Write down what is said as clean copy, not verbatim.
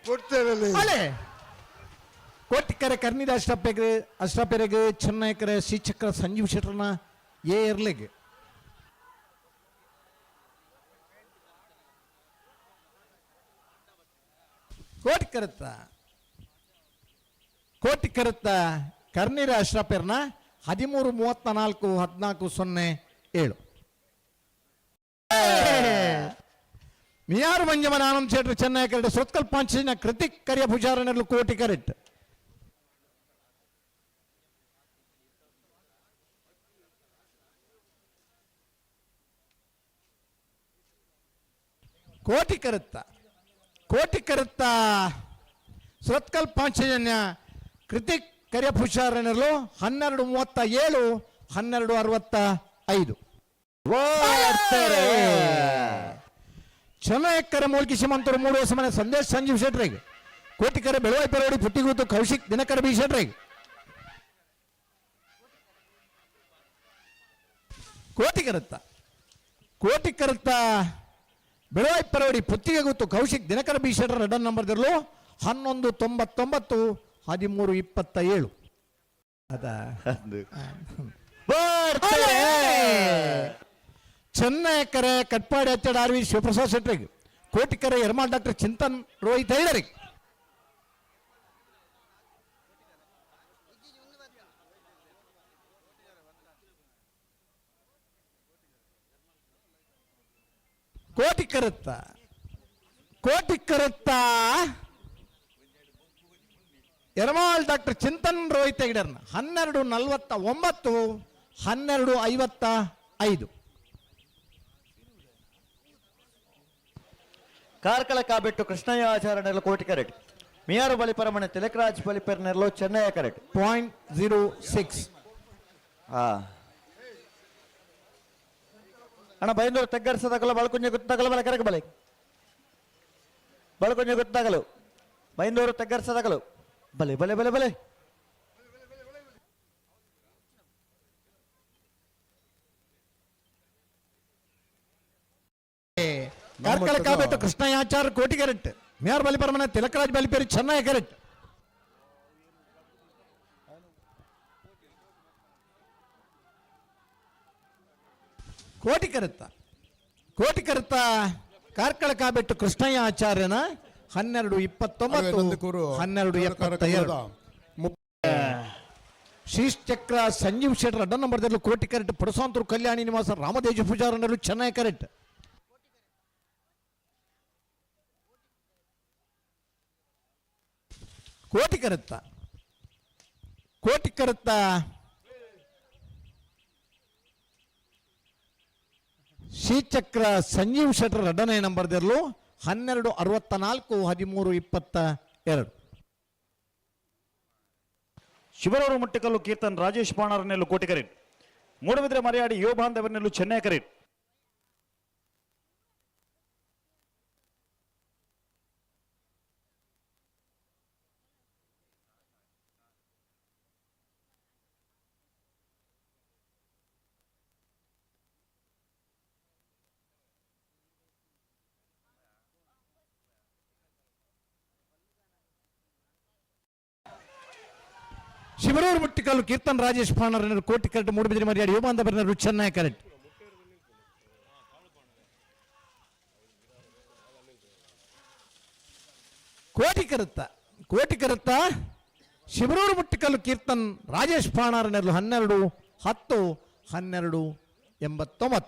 ಕೊಡ್ತೇನೆ. ಕೋಟಿಕೆರೆ ಕರ್ನಿದ ಅಷ್ಟಪೆರೆಗೆ ಚೆನ್ನೈಕೆರೆ ಶ್ರೀಚಕ್ರ ಸಂಜೀವ್ ಶೆಟ್ಟರ್ನ ಏರ್ಲೆಗೆ ಕೋಟಿಕೆರೆತ್ತ ಕರ್ನೀರ ಅಶ್ರಪೇರ್ನ 13-34-14-07 ಮಿಯಾರು ಮಂಜಮನ ಆನಂದ್ ಶೆಟ್ಟರ್ ಚೆನ್ನೈ ಕೆರೆಟ್ ಸೊತ್ಕಲ್ ಪಾಂಚಿನ ಕೃತಿಕ್ ಕರಿಯ ಭುಜಾರನೆರಲು ಕೋಟಿ ಕೆರೆಟ್ ಕೋಟಿ ಕರುತ್ತ ಸೊತ್ಕಲ್ ಪಾಂಚಜನ್ಯ ಕೃತಿಕ್ ಕರಿಯ ಭುಜಾರನೆರಲು 12-37-12-65 ಚೆನ್ನೈಕೆರೆ ಮೂಲ್ಕಿ ಶಿಮಂತರು 3 ವರ್ಷ ಮನೆ ಸಂದೇಶ್ ಸಂಜೀವ್ ಶೆಟ್ರಿಗೆ ಕೋಟಿಕೆರೆ ಬೆಳವಾಯಿ ಪೆರೋಡಿ ಪುಟ್ಟಿಗೂತು ಕೌಶಿಕ್ ದಿನಕರ ಬಿ ಶೆಟ್ರಿಗೆ ಕೋಟಿಕೆರೆತ್ತ ಬೆಳವಾಯಿ ಪೆರೋಡಿ ಪುತ್ತಿಗೆ ಗೊತ್ತು ಕೌಶಿಕ್ ದಿನಕರ ಬಿ ಶೆಟ್ರ ರೆಡ್ ನಂಬರ್ ದಿರಲು 11-99-13-27 ಚೆನ್ನೈಕೆರೆ ಕಟ್ಪಾಡಿ ಅಚ್ಚಡ ಆರ್ವಿ ಶಿವಪ್ರಸಾದ್ ಶೆಟ್ರಿಗೆ ಕೋಟಿಕೆರೆ ಯರ್ಮಾಳ್ ಡಾಕ್ಟರ್ ಚಿಂತನ್ ರೋಹಿತ್ ಐಡರಿಗೆ ಕೋಟಿಕೆರೆತ್ತ ಯರ್ಮಾಳ್ ಡಾಕ್ಟರ್ ಚಿಂತನ್ ರೋಹಿತ್ ಐಡರ್ನ 12-49-12-55 ಕಾರ್ಕಳ ಕಾಬೆಟ್ಟು ಕೃಷ್ಣಯ್ಯ ಆಚಾರ್ಯನೆರಲು ಕೋಟಿಕೆರೆಟ್ ಮಿಯಾರು ಬಲಿಪರಮಣೆ ತಿಲಕರಾಜ್ ಬಲಿಪೆರ್ನೆರಲು ಚೆನ್ನೈ ಕೆರೆಟ್ .06 ಅಣ್ಣ ಬೈಂದೂರು ತೆಗ್ಗರ್ಸದಾಗಲು ಬಳಕುಂಜ ಗುತ್ತಾಗಲು ಬಲ ಕೆರೆಗೆ ಬಲೆ ಬಳಕುಂಜ ಗುತ್ತಾಗಲು ಬೈಂದೂರು ತೆಗ್ಗರ್ಸದಾಗಲು ಬಲೆ ಬಲೆ ಬಲೆ ಬಲೆ ಕಾರ್ಕಳ ಕಾಬೆಟ್ಟು ಕೃಷ್ಣಯ್ಯಾಚಾರ್ಯ ಕೋಟಿಕೆರೆಟ್ ಮಿಯಾರ್ ಬಲಿಪರಮನೆ ತಿಲಕರಾಜ್ ಬಲಿಪೇರಿ ಚೆನ್ನೈ ಕೆರೆಟ್ ಕೋಟಿಕೆರೆತ್ತ ಕಾರ್ಕಳ ಕಾಬೆಟ್ಟು ಕೃಷ್ಣಯ್ಯ ಆಚಾರ್ಯನ 12-29-12-72 ಶ್ರೀಚಕ್ರ ಸಂಜೀವ್ ಶೆಟ್ಟರ್ ಅಡ್ಡ ನಂಬರ್ದಲ್ಲಿ ಕೋಟಿಕೆರೆಟ್ ಪುರಸಾಂತೂರು ಕಲ್ಯಾಣಿ ನಿವಾಸ ರಾಮದೇಜ ಪೂಜಾರನರು ಚೆನ್ನೈ ಕೆರೆಟ್ ಕೋಟಿಕೆರೆತ್ತ ಶ್ರೀಚಕ್ರ ಸಂಜೀವ್ ಶೆಟ್ಟರ್ ಎರಡನೇ ನಂಬರ್ದಿರಲು 12-64-13-22 ಶಿವರೂರು ಮುಟ್ಟಿಕಲ್ಲು ಕೀರ್ತನ್ ರಾಜೇಶ್ ಪಾಣರನೆಲ್ಲು ಕೋಟಿಕೆರೆಟ್ ಮೂಡಬಿದ್ರೆ ಮರಿಯಾಡಿ ಯುವ ಬಾಂಧವನೆಲ್ಲು ಚೆನ್ನೈ ಕೆರೆಟ್ ಶಿವರೂರು ಮುಟ್ಟಿಕಲ್ಲು ಕೀರ್ತನ್ ರಾಜೇಶ್ ಪಾಣರನೆರಲು ಕೋಟಿಕೆರೆಟ್ ಮೂಡಬಿದ್ರೆ ಮರಿಯಾಡಿ ಯುವ ಬಾಂಧವನೆಲ್ಲು ಚೆನ್ನೈ ಕೆರೆಟ್ ಕೋಟಿಕೆರೆತ್ತ ಶಿವರೂರು ಮುಟ್ಟಿಕಲ್ಲು ಕೀರ್ತನ್ ರಾಜೇಶ್ ಪಾಣರನೆರಲು 12-10-12-89